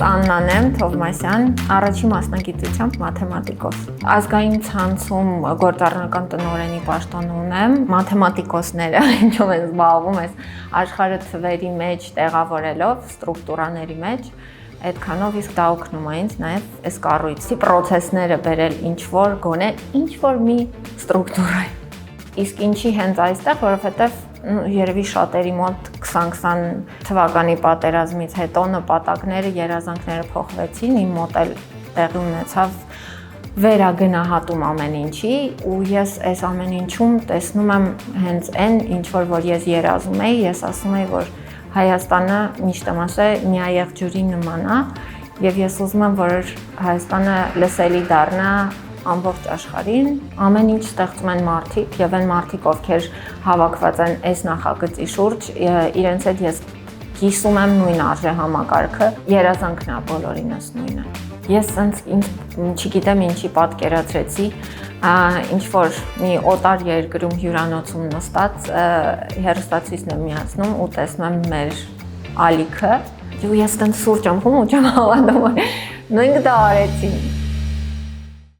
Ես Աննան եմ Թովմասյան, առաջին մասնագիտությամբ մաթեմատիկոս։ Ազգային ցանցում գործառնական տնօրենի պաշտոն ունեմ, մաթեմատիկոսները ինչով են զբաղվում այս աշխարհը թվերի մեջ տեղավորելով, ստրուկտուրաների մեջ, այդքանով իսկ դա օգնում է ինձ նաև այս կառույցի process-ները բերել ինչ-որ գոնե ինչ-որ մի ստրուկտուրայի։ Իսկ ինչի հենց այստեղ, որովհետև երևի շատերի մոտ 2020 թվականի պատերազմից հետո նպատակները, երազանքները փոխվեցին, իմ մոտ էլ տեղի ունեցավ վերագնահատում ամեն ինչի ու ես այս ամեն ինչում տեսնում եմ հենց այն, ինչ որ ես երազում էի, ես ասում էի, որ Հայաստանը միշտ եմ ասել միայեղջյուրի նման է եւ ես ուզում եմ, որ Հայաստանը լսելի դառնա ամբողջ աշխարհին, ամեն ինչ ստեղծում են մարդիկ եւ այն մարդիկ, ովքեր հավաքված են այս նախագծի շուրջ, իրենց հետ ես կիսում եմ նույն արժեհամակարգը, երազանքն է բոլորինս նույնը։ Ես ինձ չգիտեմ ինչի պատկերացրեցի, ինչ որ մի օտար երկրում հյուրանոցում նստած հեռուստացույցն եմ միացնում ու տեսնում եմ մեր ալիքը, ու ես տենց սուրճ եմ խմում ու չեմ հավատում, նույնք դա արեցին։